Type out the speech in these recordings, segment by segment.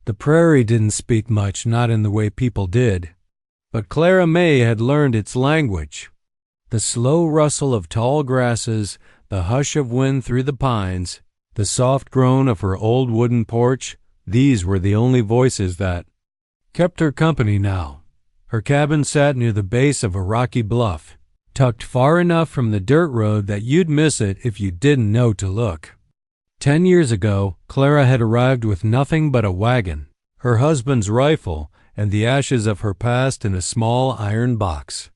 The prairie didn't speak much, not in the way people did. But Clara May had learned its language. The slow rustle of tall grasses, the hush of wind through the pines, the soft groan of her old wooden porch, these were the only voices that kept her company now. Her cabin sat near the base of a rocky bluff, tucked far enough from the dirt road that you'd miss it if you didn't know to look. 10 years ago, Clara had arrived with nothing but a wagon, her husband's rifle, and the ashes of her past in a small iron box.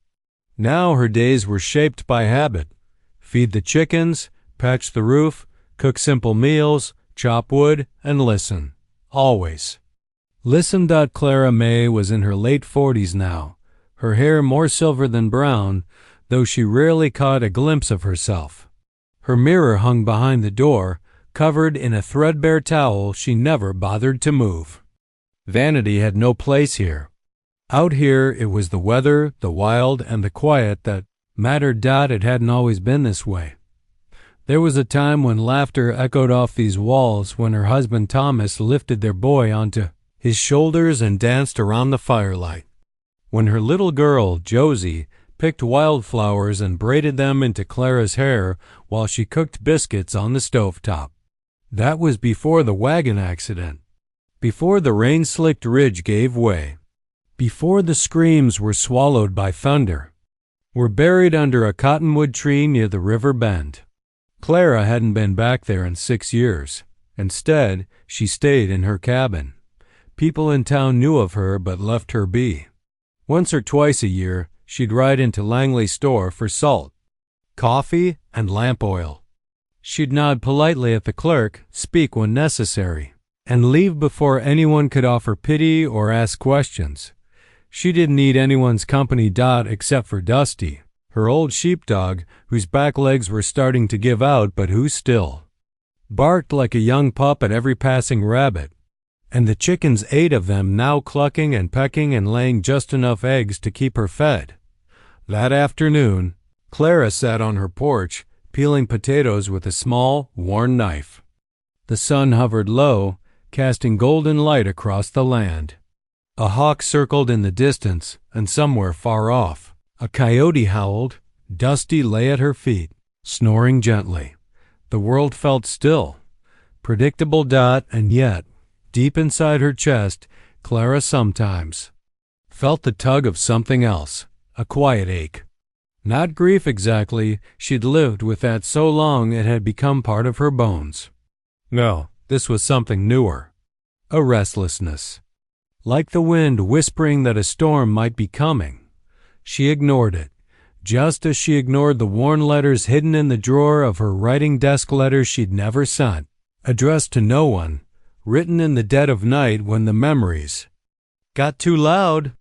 Now her days were shaped by habit. Feed the chickens, patch the roof, cook simple meals, chop wood, and listen. Always. Listen. Clara May was in her late 40s now, her hair more silver than brown, though she rarely caught a glimpse of herself. Her mirror hung behind the door, covered in a threadbare towel she never bothered to move. Vanity had no place here. Out here it was the weather, the wild, and the quiet that mattered. It hadn't always been this way. There was a time when laughter echoed off these walls when her husband Thomas lifted their boy onto his shoulders and danced around the firelight. When her little girl, Josie, picked wildflowers and braided them into Clara's hair while she cooked biscuits on the stovetop. That was before the wagon accident, before the rain-slicked ridge gave way, before the screams were swallowed by thunder, were buried under a cottonwood tree near the river bend. Clara hadn't been back there in 6 years. Instead, she stayed in her cabin. People in town knew of her but left her be. Once or twice a year, she'd ride into Langley's store for salt, coffee, and lamp oil. She'd nod politely at the clerk, speak when necessary, and leave before anyone could offer pity or ask questions. She didn't need anyone's company. Except for Dusty, her old sheepdog, whose back legs were starting to give out but who still barked like a young pup at every passing rabbit, and the chickens, 8 of them, now clucking and pecking and laying just enough eggs to keep her fed. That afternoon, Clara sat on her porch, peeling potatoes with a small, worn knife. The sun hovered low, casting golden light across the land. A hawk circled in the distance, and somewhere far off, a coyote howled. Dusty lay at her feet, snoring gently. The world felt still, predictable. And yet, deep inside her chest, Clara sometimes felt the tug of something else, a quiet ache. Not grief exactly, she'd lived with that so long it had become part of her bones. No, this was something newer, a restlessness. Like the wind whispering that a storm might be coming. She ignored it, just as she ignored the worn letters hidden in the drawer of her writing desk, letters she'd never sent, addressed to no one, written in the dead of night when the memories got too loud.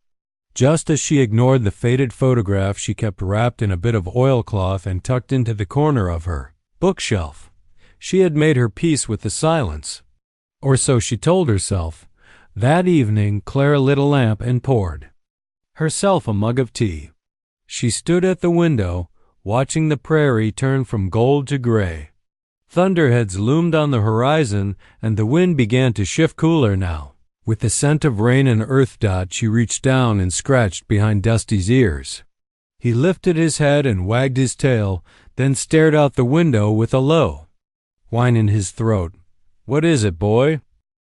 Just as she ignored the faded photograph she kept wrapped in a bit of oilcloth and tucked into the corner of her bookshelf, she had made her peace with the silence. Or so she told herself. That evening, Clara lit a lamp and poured herself a mug of tea. She stood at the window, watching the prairie turn from gold to gray. Thunderheads loomed on the horizon, and the wind began to shift cooler now. With the scent of rain and earth. She reached down and scratched behind Dusty's ears. He lifted his head and wagged his tail, then stared out the window with a low whine in his throat. "What is it, boy?"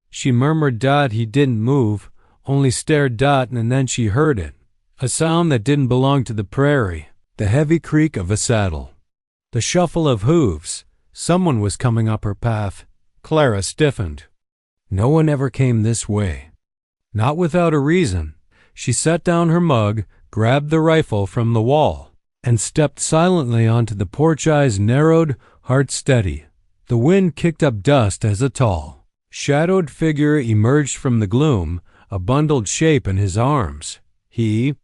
She murmured. He didn't move, only stared. And then she heard it, a sound that didn't belong to the prairie, the heavy creak of a saddle, the shuffle of hooves. Someone was coming up her path. Clara stiffened. No one ever came this way. Not without a reason. She set down her mug, grabbed the rifle from the wall, and stepped silently onto the porch, eyes narrowed, heart steady. The wind kicked up dust as a tall, shadowed figure emerged from the gloom, a bundled shape in his arms. He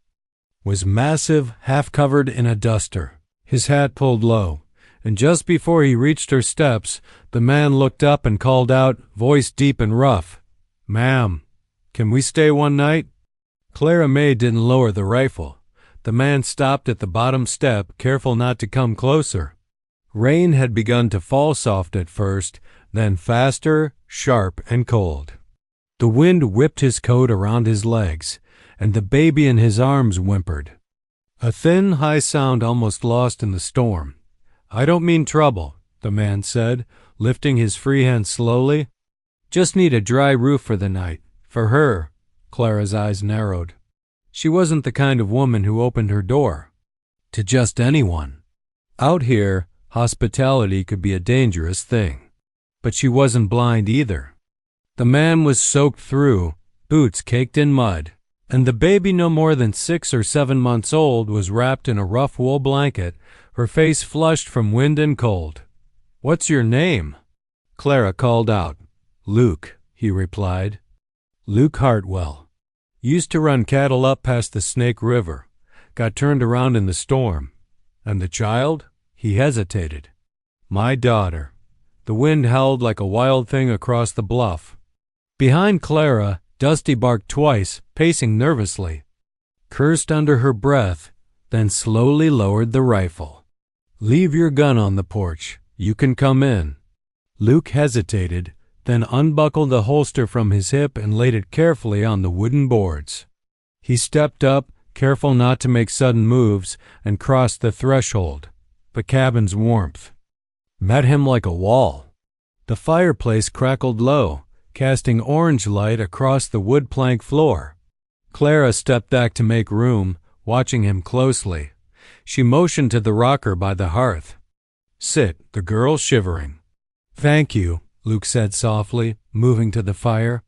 was massive, half covered in a duster, his hat pulled low. And just before he reached her steps, the man looked up and called out, voice deep and rough, "Ma'am, can we stay one night?" Clara May didn't lower the rifle. The man stopped at the bottom step, careful not to come closer. Rain had begun to fall, soft at first, then faster, sharp, and cold. The wind whipped his coat around his legs, and the baby in his arms whimpered. A thin, high sound almost lost in the storm. "I don't mean trouble," the man said, lifting his free hand slowly. "Just need a dry roof for the night. For her." Clara's eyes narrowed. She wasn't the kind of woman who opened her door to just anyone. Out here, hospitality could be a dangerous thing. But she wasn't blind either. The man was soaked through, boots caked in mud, and the baby no more than 6 or 7 months old was wrapped in a rough wool blanket, her face flushed from wind and cold. "What's your name?" Clara called out. "Luke," he replied. "Luke Hartwell. Used to run cattle up past the Snake River. Got turned around in the storm. And the child?" He hesitated. "My daughter." The wind howled like a wild thing across the bluff. Behind Clara, Dusty barked twice, pacing nervously, cursed under her breath, then slowly lowered the rifle. "Leave your gun on the porch. You can come in." Luke hesitated, then unbuckled the holster from his hip and laid it carefully on the wooden boards. He stepped up, careful not to make sudden moves, and crossed the threshold. The cabin's warmth met him like a wall. The fireplace crackled low, casting orange light across the wood plank floor. Clara stepped back to make room, watching him closely. She motioned to the rocker by the hearth. "Sit," the girl shivering. "Thank you," Luke said softly, moving to the fire.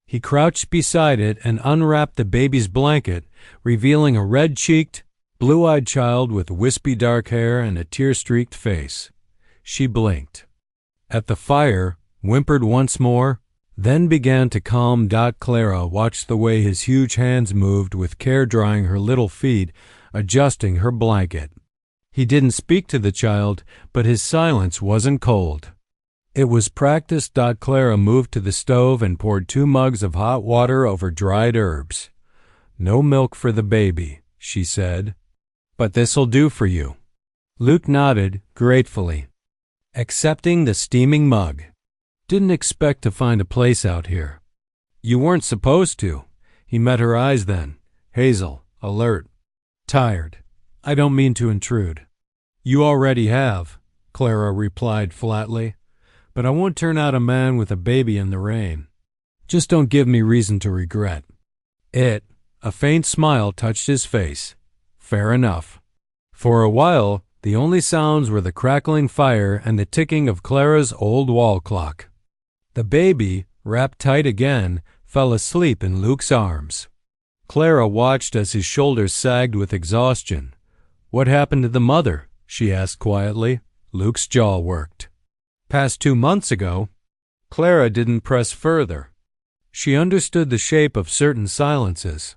He crouched beside it and unwrapped the baby's blanket, revealing a red-cheeked, blue-eyed child with wispy dark hair and a tear-streaked face. She blinked. At the fire, whimpered once more, then began to calm. Clara watched the way his huge hands moved with care, drying her little feet, adjusting her blanket. He didn't speak to the child, but his silence wasn't cold. It was practice. Clara moved to the stove and poured 2 mugs of hot water over dried herbs. "No milk for the baby," she said. "But this'll do for you." Luke nodded gratefully, accepting the steaming mug. "Didn't expect to find a place out here." "You weren't supposed to." He met her eyes then. Hazel, alert, tired. "I don't mean to intrude." "You already have," Clara replied flatly. "But I won't turn out a man with a baby in the rain. Just don't give me reason to regret." A faint smile touched his face. "Fair enough." For a while, the only sounds were the crackling fire and the ticking of Clara's old wall clock. The baby, wrapped tight again, fell asleep in Luke's arms. Clara watched as his shoulders sagged with exhaustion. "What happened to the mother?" she asked quietly. Luke's jaw worked. "Past 2 months ago." Clara didn't press further. She understood the shape of certain silences.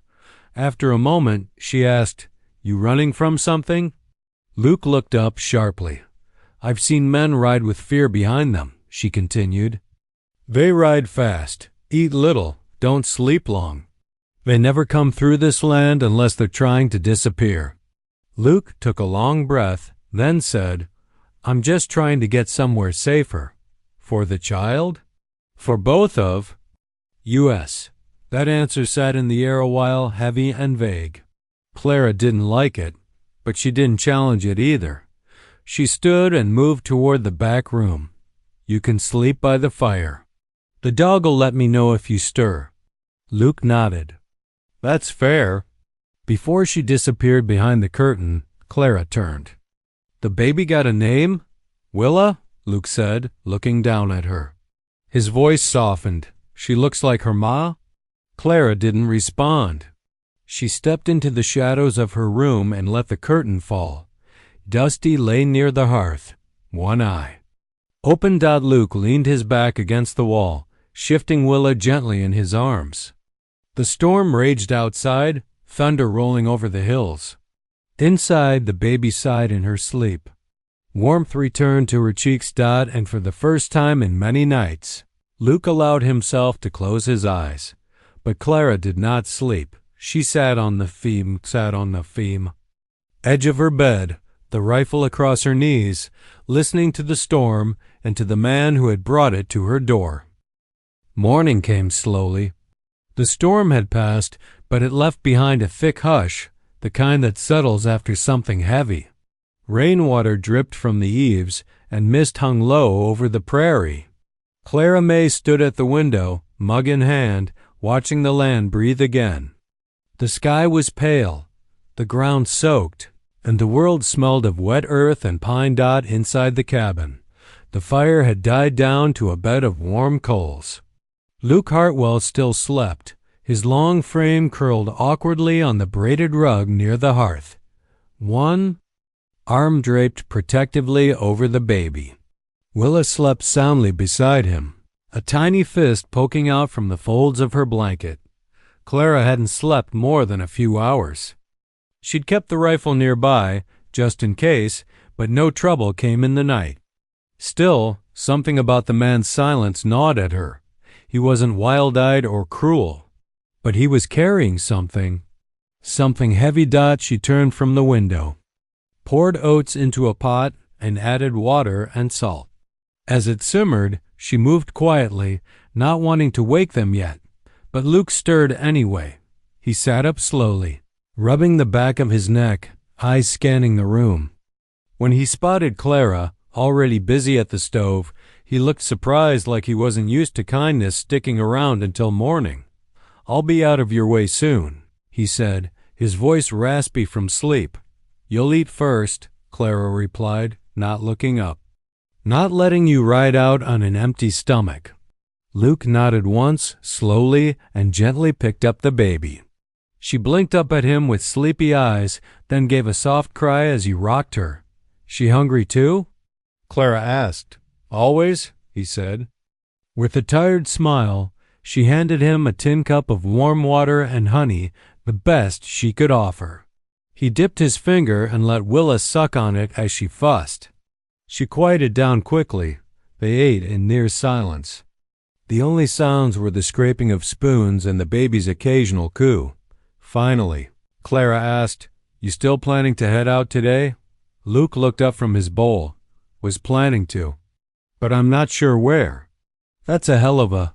After a moment, she asked, "You running from something?" Luke looked up sharply. "I've seen men ride with fear behind them," she continued. "They ride fast, eat little, don't sleep long. They never come through this land unless they're trying to disappear." Luke took a long breath, then said, "I'm just trying to get somewhere safer." "For the child?" "For both of U.S." That answer sat in the air a while, heavy and vague. Clara didn't like it, but she didn't challenge it either. She stood and moved toward the back room. "You can sleep by the fire. The dog'll let me know if you stir." Luke nodded. "That's fair." Before she disappeared behind the curtain, Clara turned. "The baby got a name?" "Willa," Luke said, looking down at her. His voice softened. "She looks like her ma?" Clara didn't respond. She stepped into the shadows of her room and let the curtain fall. Dusty lay near the hearth, one eye open. Luke leaned his back against the wall, shifting Willa gently in his arms. The storm raged outside, thunder rolling over the hills. Inside, the baby sighed in her sleep. Warmth returned to her cheeks. And for the first time in many nights, Luke allowed himself to close his eyes. But Clara did not sleep. She sat on the edge of her bed, the rifle across her knees, listening to the storm and to the man who had brought it to her door. Morning came slowly, The storm had passed, but it left behind a thick hush, the kind that settles after something heavy. Rainwater dripped from the eaves, and mist hung low over the prairie. Clara May stood at the window, mug in hand, watching the land breathe again. The sky was pale, the ground soaked, and the world smelled of wet earth and pine dot inside the cabin. The fire had died down to a bed of warm coals. Luke Hartwell still slept, his long frame curled awkwardly on the braided rug near the hearth, one arm draped protectively over the baby. Willa slept soundly beside him, a tiny fist poking out from the folds of her blanket. Clara hadn't slept more than a few hours. She'd kept the rifle nearby, just in case, but no trouble came in the night. Still, something about the man's silence gnawed at her. He wasn't wild-eyed or cruel, but he was carrying something. Something heavy. She turned from the window, poured oats into a pot, and added water and salt. As it simmered, she moved quietly, not wanting to wake them yet, but Luke stirred anyway. He sat up slowly, rubbing the back of his neck, eyes scanning the room. When he spotted Clara, already busy at the stove, he looked surprised, like he wasn't used to kindness sticking around until morning. "I'll be out of your way soon," he said, his voice raspy from sleep. "You'll eat first," Clara replied, not looking up. "Not letting you ride out on an empty stomach." Luke nodded once, slowly, and gently picked up the baby. She blinked up at him with sleepy eyes, then gave a soft cry as he rocked her. "She hungry too?" Clara asked. "Always," he said. With a tired smile, she handed him a tin cup of warm water and honey, the best she could offer. He dipped his finger and let Willa suck on it as she fussed. She quieted down quickly. They ate in near silence. The only sounds were the scraping of spoons and the baby's occasional coo. Finally, Clara asked, "You still planning to head out today?" Luke looked up from his bowl. "Was planning to. But I'm not sure where." "That's a hell of a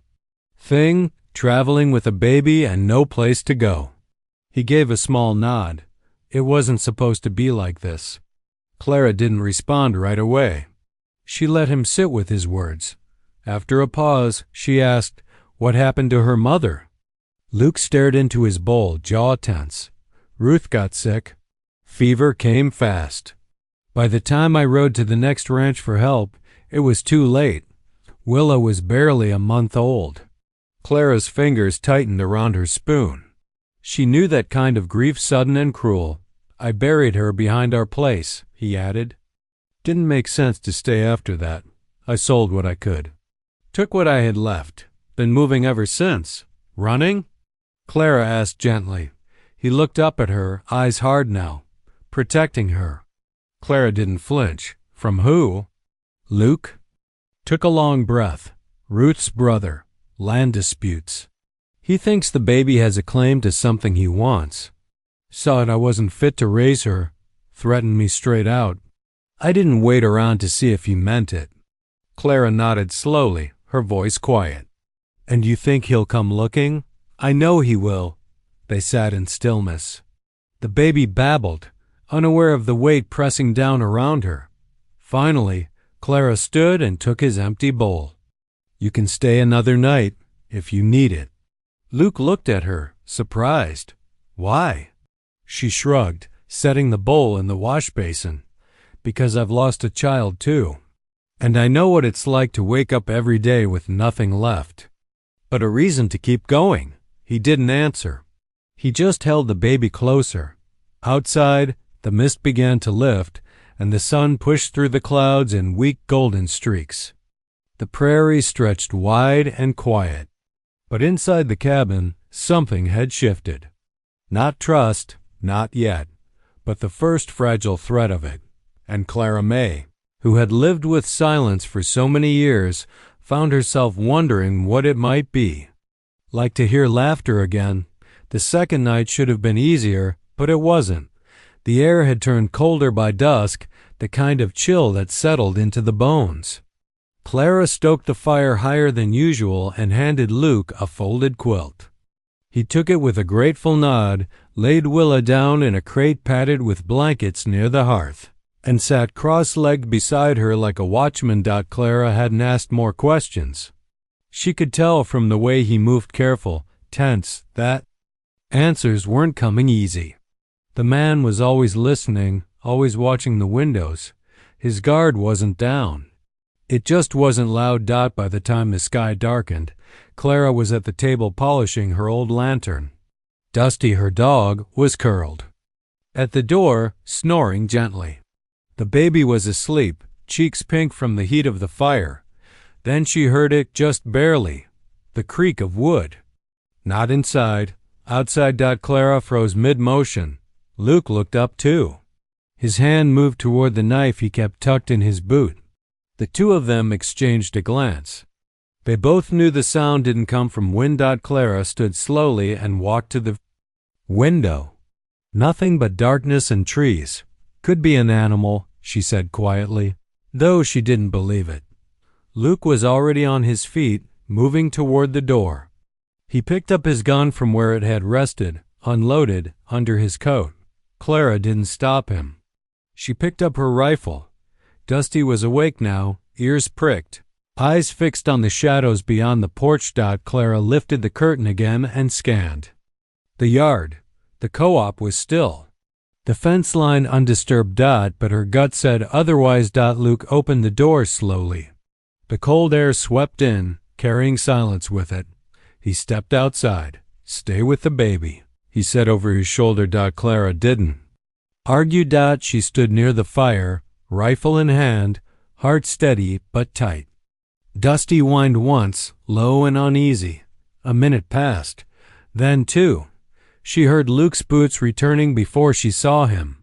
thing, traveling with a baby and no place to go." He gave a small nod. It wasn't supposed to be like this. Clara didn't respond right away. She let him sit with his words. After a pause, she asked, "What happened to her mother?" Luke stared into his bowl, jaw tense. "Ruth got sick. Fever came fast. By the time I rode to the next ranch for help, it was too late. Willa was barely a month old." Clara's fingers tightened around her spoon. She knew that kind of grief, sudden and cruel. "I buried her behind our place," he added. "Didn't make sense to stay after that. I sold what I could. Took what I had left. Been moving ever since." "Running?" Clara asked gently. He looked up at her, eyes hard now. "Protecting her." Clara didn't flinch. "From who?" "Luke." Took a long breath. "Ruth's brother. Land disputes. He thinks the baby has a claim to something he wants. Saw it I wasn't fit to raise her. Threatened me straight out. I didn't wait around to see if he meant it." Clara nodded slowly, her voice quiet. "And you think he'll come looking?" "I know he will." They sat in stillness. The baby babbled, unaware of the weight pressing down around her. Finally, Clara stood and took his empty bowl. "You can stay another night, if you need it." Luke looked at her, surprised. "Why?" She shrugged, setting the bowl in the wash basin. "Because I've lost a child too. And I know what it's like to wake up every day with nothing left." "But a reason to keep going." He didn't answer. He just held the baby closer. Outside, the mist began to lift, and the sun pushed through the clouds in weak golden streaks. The prairie stretched wide and quiet. But inside the cabin, something had shifted. Not trust, not yet, but the first fragile thread of it. And Clara May, who had lived with silence for so many years, found herself wondering what it might be. Like to hear laughter again. The second night should have been easier, but it wasn't. The air had turned colder by dusk, the kind of chill that settled into the bones. Clara stoked the fire higher than usual and handed Luke a folded quilt. He took it with a grateful nod, laid Willa down in a crate padded with blankets near the hearth, and sat cross-legged beside her like a watchman. Clara hadn't asked more questions. She could tell from the way he moved, careful, tense, that answers weren't coming easy. The man was always listening, always watching the windows. His guard wasn't down. It just wasn't loud. By the time the sky darkened, Clara was at the table polishing her old lantern. Dusty, her dog, was curled at the door, snoring gently. The baby was asleep, cheeks pink from the heat of the fire. Then she heard it, just barely, the creak of wood. Not inside. Outside. Clara froze mid-motion. Luke looked up too. His hand moved toward the knife he kept tucked in his boot. The two of them exchanged a glance. They both knew the sound didn't come from wind. Clara stood slowly and walked to the window. Nothing but darkness and trees. Could be an animal, she said quietly, though she didn't believe it. Luke was already on his feet, moving toward the door. He picked up his gun from where it had rested, unloaded, under his coat. Clara didn't stop him. She picked up her rifle. Dusty was awake now, ears pricked, eyes fixed on the shadows beyond the porch. Clara lifted the curtain again and scanned the yard. The co-op was still. The fence line undisturbed. But her gut said otherwise. Luke opened the door slowly. The cold air swept in, carrying silence with it. He stepped outside. Stay with the baby, he said over his shoulder. Clara didn't argue. She stood near the fire, rifle in hand, heart steady but tight. Dusty whined once, low and uneasy. A minute passed. Then two. She heard Luke's boots returning before she saw him.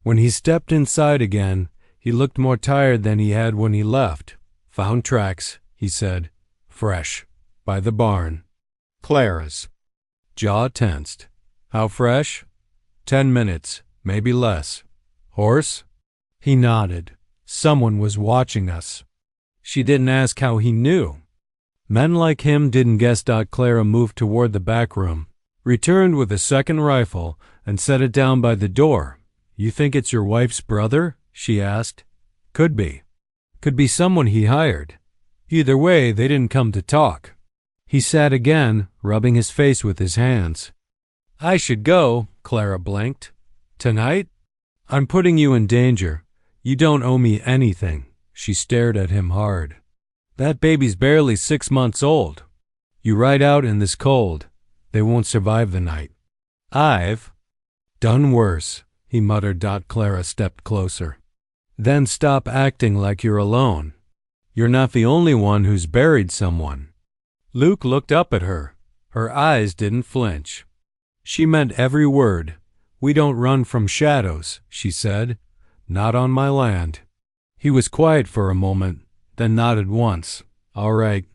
When he stepped inside again, he looked more tired than he had when he left. Found tracks, he said. Fresh. By the barn. Clara's. Jaw tensed. How fresh? 10 minutes, maybe less. Horse? He nodded. Someone was watching us. She didn't ask how he knew. Men like him didn't guess. Clara moved toward the back room, returned with a second rifle, and set it down by the door. You think it's your wife's brother? She asked. Could be. Could be someone he hired. Either way, they didn't come to talk. He sat again, rubbing his face with his hands. I should go, Clara blinked. Tonight? I'm putting you in danger. You don't owe me anything. She stared at him hard. That baby's barely 6 months old. You ride out in this cold. They won't survive the night. I've done worse, he muttered. Clara stepped closer. Then stop acting like you're alone. You're not the only one who's buried someone. Luke looked up at her. Her eyes didn't flinch. She meant every word. We don't run from shadows, she said. Not on my land. He was quiet for a moment, then nodded once. All right.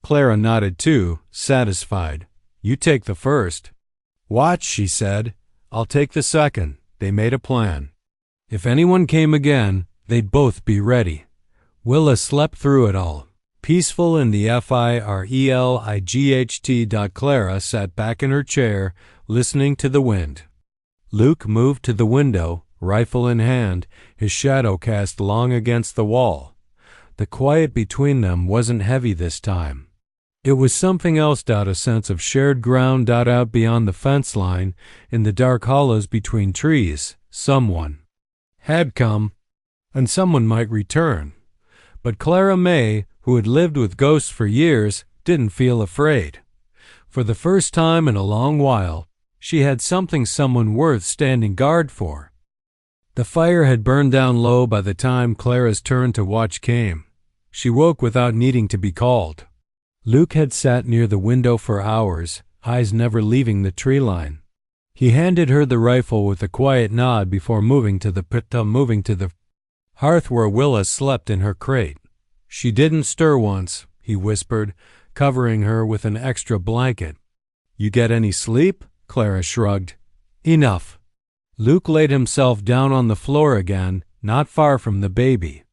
Clara nodded too, satisfied. You take the first. Watch, she said. I'll take the second. They made a plan. If anyone came again, they'd both be ready. Willa slept through it all. Peaceful in the FIRELIGHT. Clara sat back in her chair, listening to the wind. Luke moved to the window, rifle in hand, his shadow cast long against the wall. The quiet between them wasn't heavy this time. It was something else. A sense of shared ground. Out beyond the fence line, in the dark hollows between trees, someone had come, and someone might return. But Clara May, who had lived with ghosts for years, didn't feel afraid. For the first time in a long while, she had someone worth standing guard for. The fire had burned down low by the time Clara's turn to watch came. She woke without needing to be called. Luke had sat near the window for hours, eyes never leaving the tree line. He handed her the rifle with a quiet nod before moving to the hearth where Willa slept in her crate. She didn't stir once, he whispered, covering her with an extra blanket. You get any sleep? Clara shrugged. Enough. Luke laid himself down on the floor again, not far from the baby.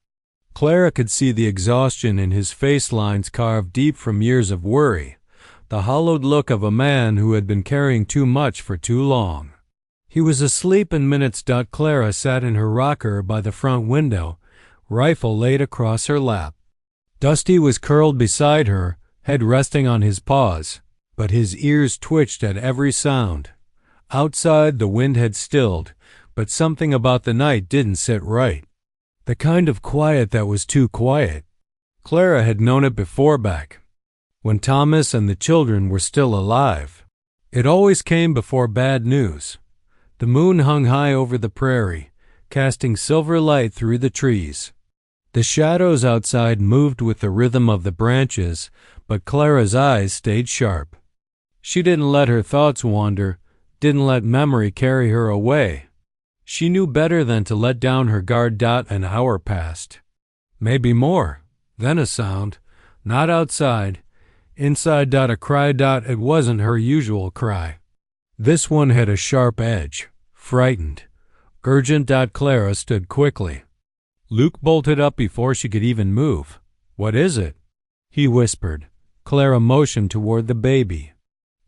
Clara could see the exhaustion in his face lines carved deep from years of worry, the hollowed look of a man who had been carrying too much for too long. He was asleep in minutes. Clara sat in her rocker by the front window, rifle laid across her lap. Dusty was curled beside her, head resting on his paws, but his ears twitched at every sound. Outside, the wind had stilled, but something about the night didn't sit right. The kind of quiet that was too quiet. Clara had known it before, back when Thomas and the children were still alive. It always came before bad news. The moon hung high over the prairie, casting silver light through the trees. The shadows outside moved with the rhythm of the branches, but Clara's eyes stayed sharp. She didn't let her thoughts wander, didn't let memory carry her away. She knew better than to let down her guard. An hour passed. Maybe more. Then a sound. Not outside. Inside. A cry. It wasn't her usual cry. This one had a sharp edge. Frightened. Urgent. Clara stood quickly. Luke bolted up before she could even move. "What is it?" he whispered. Clara motioned toward the baby.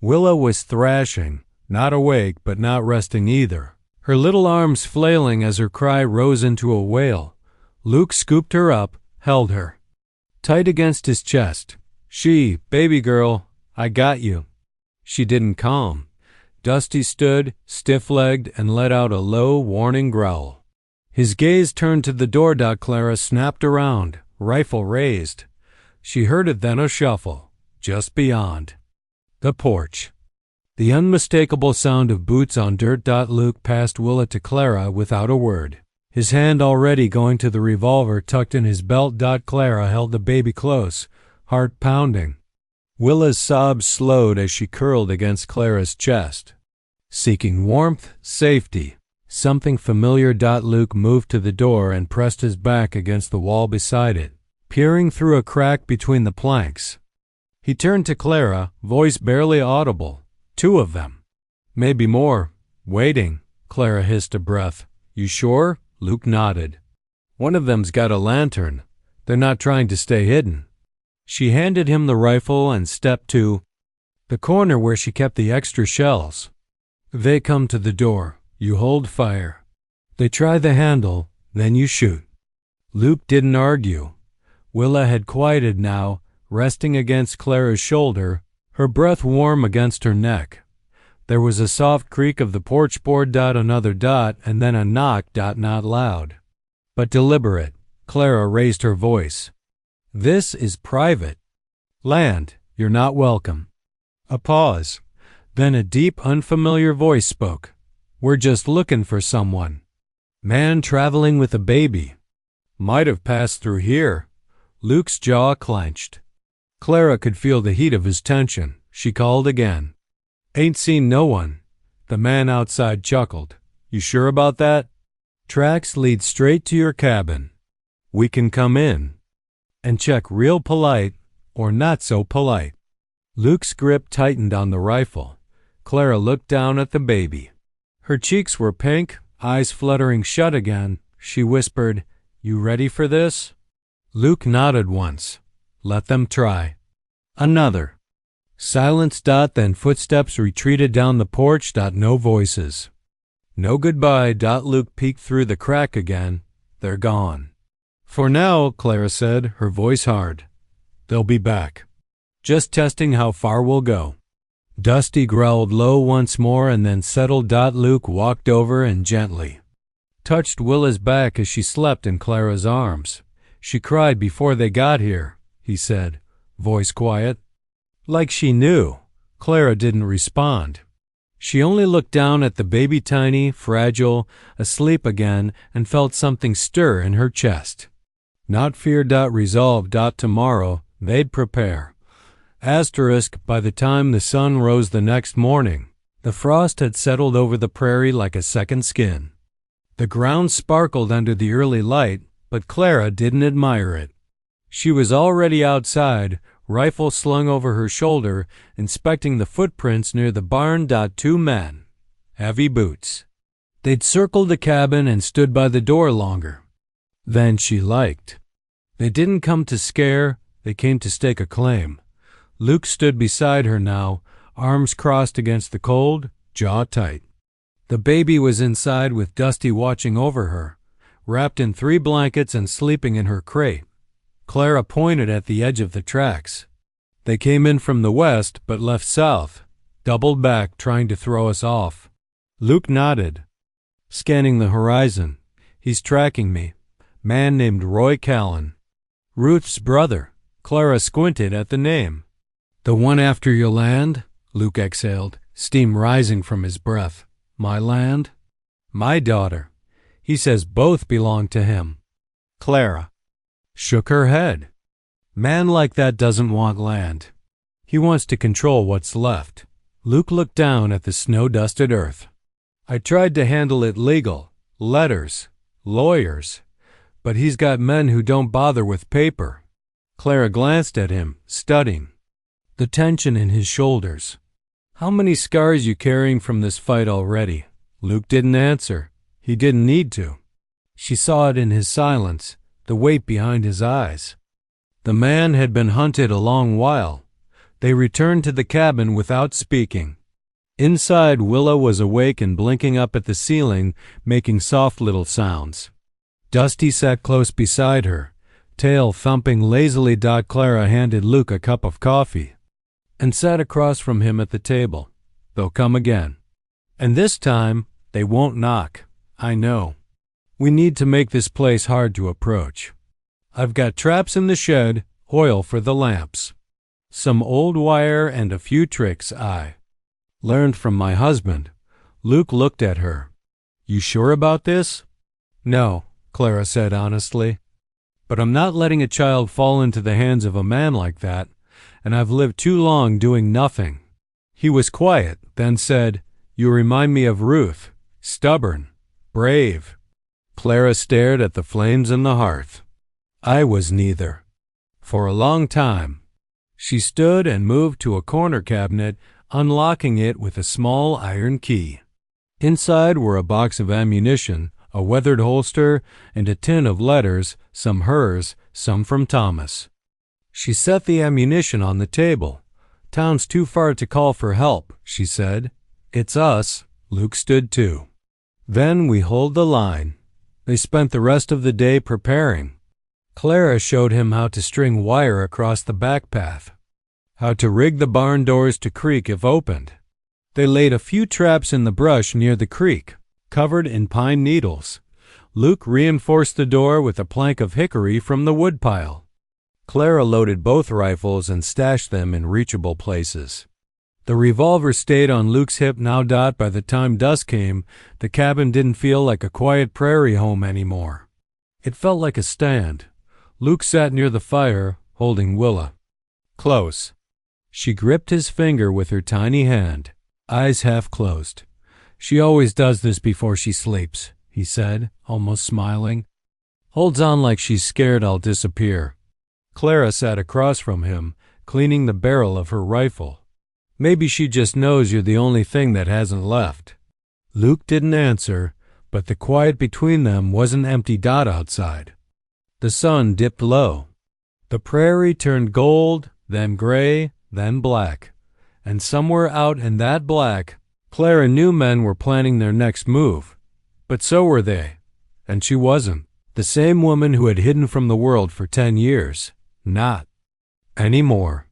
Willa was thrashing, not awake but not resting either, her little arms flailing as her cry rose into a wail. Luke scooped her up, held her tight against his chest. "Baby girl, I got you." She didn't calm. Dusty stood, stiff-legged, and let out a low, warning growl. His gaze turned to the door. Clara snapped around, rifle raised. She heard it, then a shuffle, just beyond. The porch. The unmistakable sound of boots on dirt. Luke passed Willa to Clara without a word, his hand already going to the revolver tucked in his belt. Clara held the baby close, heart pounding. Willa's sobs slowed as she curled against Clara's chest, seeking warmth, safety, something familiar. Luke moved to the door and pressed his back against the wall beside it, peering through a crack between the planks. He turned to Clara, voice barely audible. "Two of them." "Maybe more. Waiting." Clara hissed a breath. "You sure?" Luke nodded. "One of them's got a lantern. They're not trying to stay hidden." She handed him the rifle and stepped to the corner where she kept the extra shells. "They come to the door. You hold fire. They try the handle, then you shoot." Luke didn't argue. Willa had quieted now, resting against Clara's shoulder, her breath warm against her neck. There was a soft creak of the porch board. Another dot, and then a knock. Not loud, but deliberate. Clara raised her voice. "This is private land. You're not welcome." A pause. Then a deep, unfamiliar voice spoke. "We're just looking for someone." "Man traveling with a baby. Might have passed through here." Luke's jaw clenched. Clara could feel the heat of his tension. She called again. "Ain't seen no one." The man outside chuckled. "You sure about that?" "Tracks lead straight to your cabin. We can come in and check real polite or not so polite." Luke's grip tightened on the rifle. Clara looked down at the baby. Her cheeks were pink, eyes fluttering shut again. She whispered, "You ready for this?" Luke nodded once. "Let them try." Another. Silence. Then footsteps retreated down the porch. No voices. No goodbye. Luke peeked through the crack again. "They're gone." "For now," Clara said, her voice hard. "They'll be back. Just testing how far we'll go." Dusty growled low once more and then settled. Luke walked over and gently touched Willa's back as she slept in Clara's arms. "She cried before they got here," he said, voice quiet. Like she knew. Clara didn't respond. She only looked down at the baby, tiny, fragile, asleep again, and felt something stir in her chest. Not fear. Resolve. Tomorrow they'd prepare. By the time the sun rose the next morning, the frost had settled over the prairie like a second skin. The ground sparkled under the early light, but Clara didn't admire it. She was already outside, rifle slung over her shoulder, inspecting the footprints near the barn. 2 men. Heavy boots. They'd circled the cabin and stood by the door longer than she liked. They didn't come to scare, they came to stake a claim. Luke stood beside her now, arms crossed against the cold, jaw tight. The baby was inside with Dusty watching over her, wrapped in 3 blankets and sleeping in her crate. Clara pointed at the edge of the tracks. They came in from the west but left south, doubled back trying to throw us off. Luke nodded, scanning the horizon. He's tracking me. Man named Roy Callan. Ruth's brother. Clara squinted at the name. The one after your land? Luke exhaled, steam rising from his breath. My land? My daughter. He says both belong to him. Clara shook her head. Man like that doesn't want land. He wants to control what's left. Luke looked down at the snow-dusted earth. I tried to handle it legal, letters, lawyers, but he's got men who don't bother with paper. Clara glanced at him, studying the tension in his shoulders. How many scars you carrying from this fight already? Luke didn't answer. He didn't need to. She saw it in his silence, the weight behind his eyes. The man had been hunted a long while. They returned to the cabin without speaking. Inside, Willa was awake and blinking up at the ceiling, making soft little sounds. Dusty sat close beside her, tail thumping lazily. Clara handed Luke a cup of coffee and sat across from him at the table. They'll come again. And this time, they won't knock. I know. We need to make this place hard to approach. I've got traps in the shed, oil for the lamps, some old wire, and a few tricks I learned from my husband. Luke looked at her. You sure about this? No, Clara said honestly. But I'm not letting a child fall into the hands of a man like that, and I've lived too long doing nothing. He was quiet, then said, You remind me of Ruth. Stubborn, brave. Clara stared at the flames in the hearth. I was neither. For a long time. She stood and moved to a corner cabinet, unlocking it with a small iron key. Inside were a box of ammunition, a weathered holster, and a tin of letters, some hers, some from Thomas. She set the ammunition on the table. Town's too far to call for help, she said. It's us. Luke stood too. Then we hold the line. They spent the rest of the day preparing. Clara showed him how to string wire across the back path, how to rig the barn doors to creak if opened. They laid a few traps in the brush near the creek, covered in pine needles. Luke reinforced the door with a plank of hickory from the woodpile. Clara loaded both rifles and stashed them in reachable places. The revolver stayed on Luke's hip now. By the time dusk came, the cabin didn't feel like a quiet prairie home anymore. It felt like a stand. Luke sat near the fire, holding Willa close. She gripped his finger with her tiny hand, eyes half closed. She always does this before she sleeps, he said, almost smiling. Holds on like she's scared I'll disappear. Clara sat across from him, cleaning the barrel of her rifle. Maybe she just knows you're the only thing that hasn't left. Luke didn't answer, but the quiet between them wasn't empty. Outside. The sun dipped low. The prairie turned gold, then gray, then black. And somewhere out in that black, Clara knew men were planning their next move. But so were they. And she wasn't. The same woman who had hidden from the world for 10 years. Not anymore.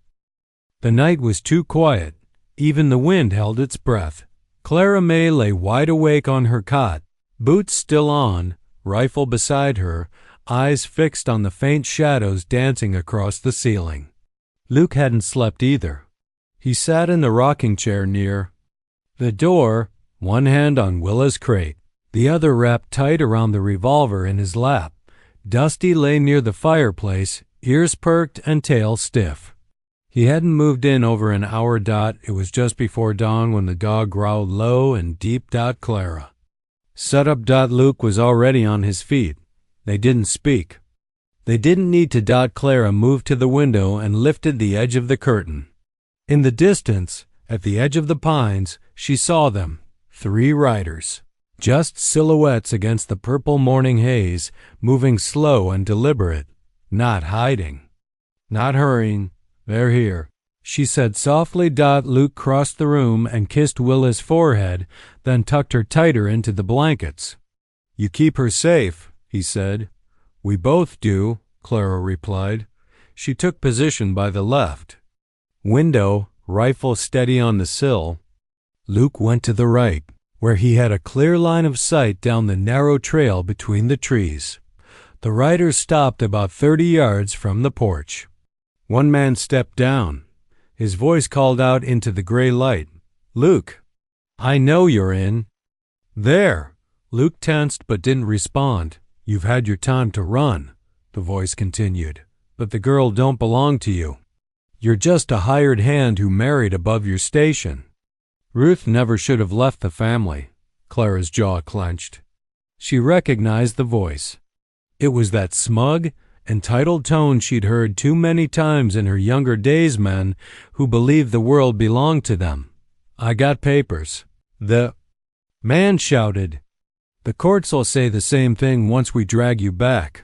The night was too quiet. Even the wind held its breath. Clara May lay wide awake on her cot, boots still on, rifle beside her, eyes fixed on the faint shadows dancing across the ceiling. Luke hadn't slept either. He sat in the rocking chair near the door, one hand on Willa's crate, the other wrapped tight around the revolver in his lap. Dusty lay near the fireplace, ears perked and tail stiff. He hadn't moved in over an hour. It was just before dawn when the dog growled low and deep. Clara sat up. Luke was already on his feet. They didn't speak. They didn't need to. Clara moved to the window and lifted the edge of the curtain. In the distance, at the edge of the pines, she saw them, 3 riders, just silhouettes against the purple morning haze, moving slow and deliberate, not hiding, not hurrying. They're here. she said softly. Luke crossed the room and kissed Willa's forehead, then tucked her tighter into the blankets. "You keep her safe," he said. "We both do," Clara replied. She took position by the left window, rifle steady on the sill. Luke went to the right, where he had a clear line of sight down the narrow trail between the trees. The riders stopped about 30 yards from the porch. One man stepped down. His voice called out into the gray light, "Luke, I know you're in." "There." Luke tensed but didn't respond. "You've had your time to run," the voice continued, "but the girl don't belong to you. You're just a hired hand who married above your station." Ruth never should have left the family. Clara's jaw clenched. She recognized the voice. It was that smug, entitled tone she'd heard too many times in her younger days. Men who believed the world belonged to them. "I got papers." The man shouted, "The courts'll say the same thing once we drag you back."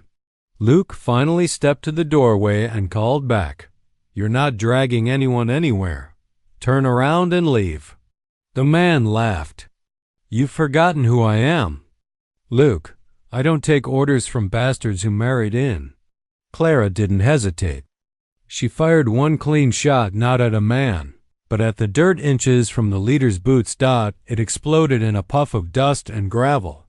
Luke finally stepped to the doorway and called back, "You're not dragging anyone anywhere. Turn around and leave." The man laughed. "You've forgotten who I am." "Luke, I don't take orders from bastards who married in." Clara didn't hesitate. She fired one clean shot, not at a man, but at the dirt inches from the leader's boots. It exploded in a puff of dust and gravel.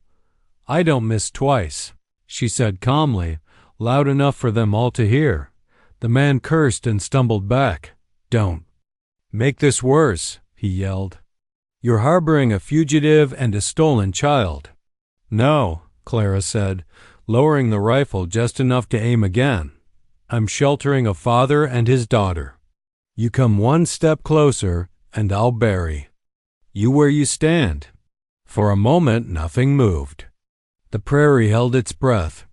"I don't miss twice," she said calmly, loud enough for them all to hear. The man cursed and stumbled back. "Don't make this worse," he yelled. "You're harboring a fugitive and a stolen child." "No," Clara said, lowering the rifle just enough to aim again. "I'm sheltering a father and his daughter. You come one step closer, and I'll bury you where you stand." For a moment, nothing moved. The prairie held its breath.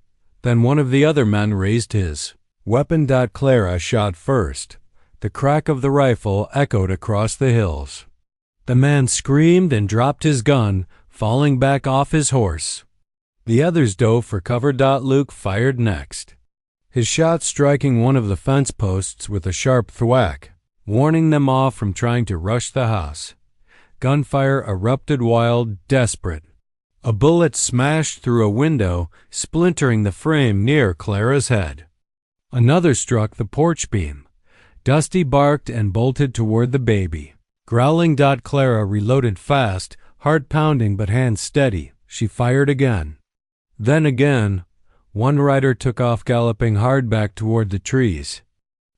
Then one of the other men raised his weapon. Clara shot first. The crack of the rifle echoed across the hills. The man screamed and dropped his gun, falling back off his horse. The others dove for cover. Luke fired next, his shot striking one of the fence posts with a sharp thwack, warning them off from trying to rush the house. Gunfire erupted wild, desperate. A bullet smashed through a window, splintering the frame near Clara's head. Another struck the porch beam. Dusty barked and bolted toward the baby. Growling. Clara reloaded fast, heart pounding but hands steady. She fired again. Then again. One rider took off, galloping hard back toward the trees.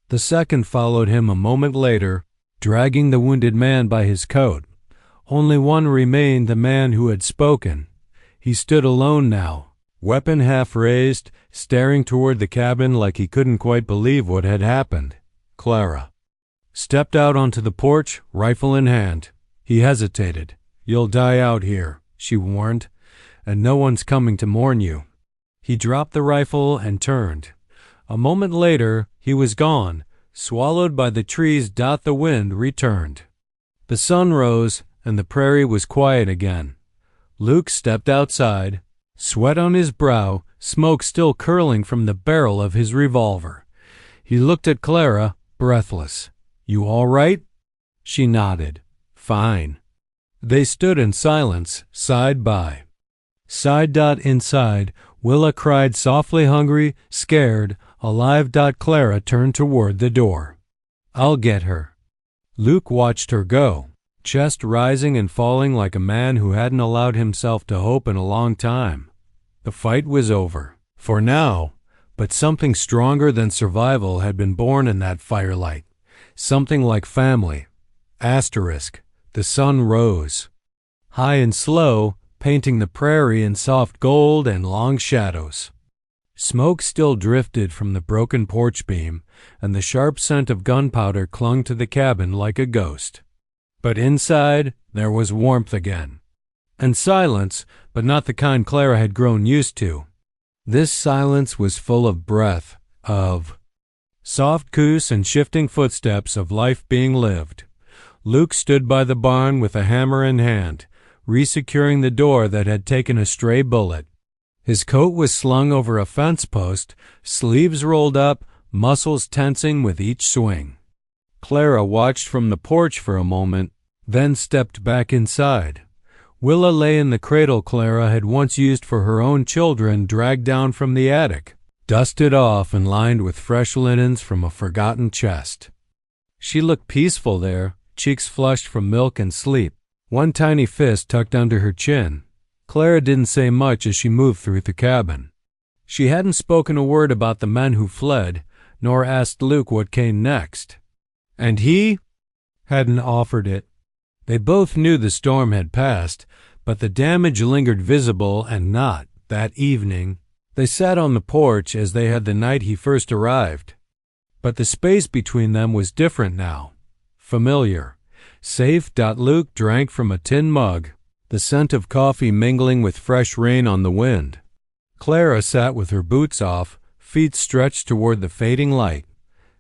The second followed him a moment later, dragging the wounded man by his coat. Only one remained, the man who had spoken. He stood alone now, weapon half raised, staring toward the cabin like he couldn't quite believe what had happened. Clara stepped out onto the porch, rifle in hand. He hesitated. "You'll die out here," she warned, "and no one's coming to mourn you." He dropped the rifle and turned. A moment later, he was gone, swallowed by the trees. The wind returned. The sun rose, and the prairie was quiet again. Luke stepped outside, sweat on his brow, smoke still curling from the barrel of his revolver. He looked at Clara, breathless. "You all right?" She nodded. "Fine." They stood in silence, side by side. Inside, Willa cried softly, hungry, scared, alive. Clara turned toward the door. "I'll get her." Luke watched her go, chest rising and falling like a man who hadn't allowed himself to hope in a long time. The fight was over, for now, but something stronger than survival had been born in that firelight. Something like family. The sun rose, high and slow, painting the prairie in soft gold and long shadows. Smoke still drifted from the broken porch beam, and the sharp scent of gunpowder clung to the cabin like a ghost. But inside, there was warmth again. And silence, but not the kind Clara had grown used to. This silence was full of breath, of soft coos and shifting footsteps of life being lived. Luke stood by the barn with a hammer in hand, resecuring the door that had taken a stray bullet. His coat was slung over a fence post, sleeves rolled up, muscles tensing with each swing. Clara watched from the porch for a moment, then stepped back inside. Willa lay in the cradle Clara had once used for her own children, dragged down from the attic, dusted off and lined with fresh linens from a forgotten chest. She looked peaceful there, cheeks flushed from milk and sleep, one tiny fist tucked under her chin. Clara didn't say much as she moved through the cabin. She hadn't spoken a word about the men who fled, nor asked Luke what came next. And he hadn't offered it. They both knew the storm had passed, but the damage lingered visible, and not that evening. They sat on the porch as they had the night he first arrived. But the space between them was different now. Familiar. Safe. Luke drank from a tin mug, the scent of coffee mingling with fresh rain on the wind. Clara sat with her boots off, feet stretched toward the fading light.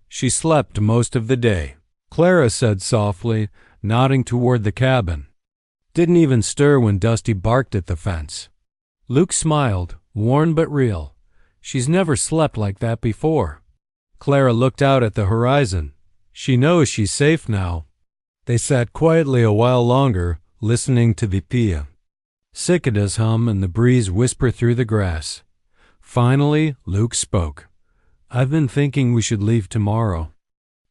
She slept most of the day, Clara said softly, nodding toward the cabin. Didn't even stir when Dusty barked at the fence. Luke smiled, worn but real. She's never slept like that before. Clara looked out at the horizon. She knows she's safe now. They sat quietly a while longer, listening to the pia. Cicadas hum and the breeze whisper through the grass. Finally, Luke spoke. I've been thinking we should leave tomorrow.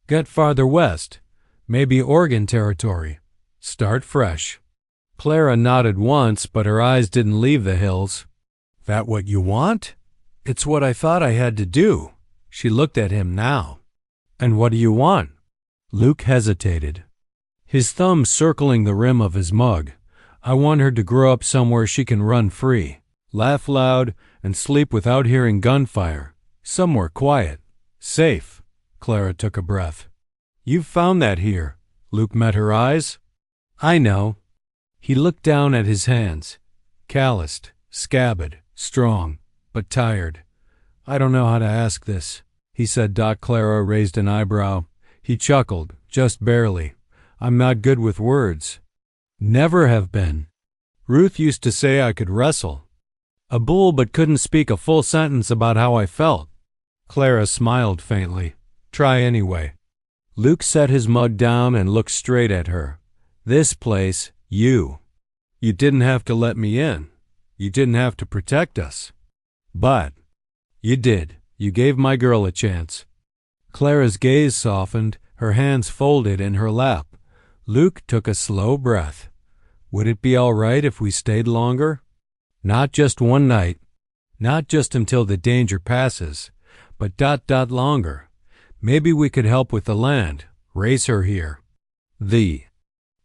Get farther west. Maybe Oregon territory. Start fresh. Clara nodded once, but her eyes didn't leave the hills. That what you want? It's what I thought I had to do. She looked at him now. And what do you want? Luke hesitated, his thumb circling the rim of his mug. I want her to grow up somewhere she can run free, laugh loud, and sleep without hearing gunfire. Somewhere quiet, safe. Clara took a breath. You've found that here. Luke met her eyes. I know. He looked down at his hands, calloused, scabbed, strong, but tired. I don't know how to ask this, he said. Clara raised an eyebrow. He chuckled, just barely. I'm not good with words. Never have been. Ruth used to say I could wrestle. A bull, but couldn't speak a full sentence about how I felt. Clara smiled faintly. Try anyway. Luke set his mug down and looked straight at her. This place, you. You didn't have to let me in. You didn't have to protect us. But you did. You gave my girl a chance. Clara's gaze softened, her hands folded in her lap. Luke took a slow breath. Would it be all right if we stayed longer? Not just one night. Not just until the danger passes, but longer. Maybe we could help with the land, raise her here. The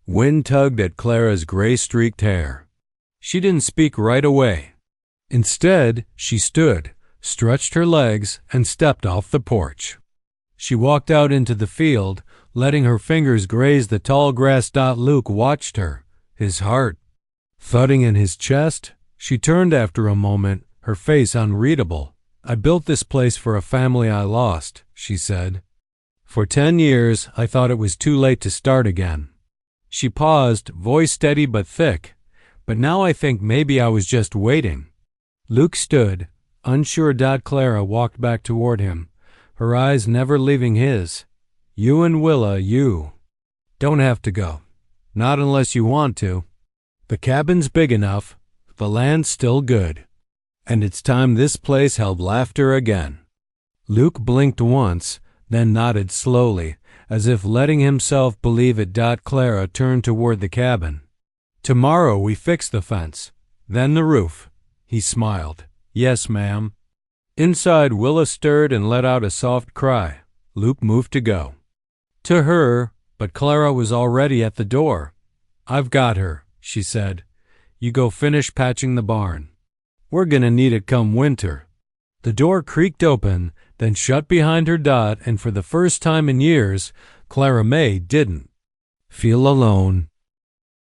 wind tugged at Clara's gray-streaked hair. She didn't speak right away. Instead, she stood, stretched her legs, and stepped off the porch. She walked out into the field, letting her fingers graze the tall grass. Luke watched her, his heart thudding in his chest. She turned after a moment, her face unreadable. I built this place for a family I lost, she said. For 10 years, I thought it was too late to start again. She paused, voice steady but thick. But now I think maybe I was just waiting. Luke stood, unsure. Clara walked back toward him, her eyes never leaving his. You and Willa, you don't have to go. Not unless you want to. The cabin's big enough, the land's still good. And it's time this place held laughter again. Luke blinked once, then nodded slowly, as if letting himself believe it. Clara turned toward the cabin. Tomorrow we fix the fence, then the roof. He smiled. Yes, ma'am. Inside, Willa stirred and let out a soft cry. Luke moved to go. To her, but Clara was already at the door. I've got her, she said. You go finish patching the barn. We're gonna need it come winter. The door creaked open, then shut behind her. And for the first time in years, Clara May didn't feel alone.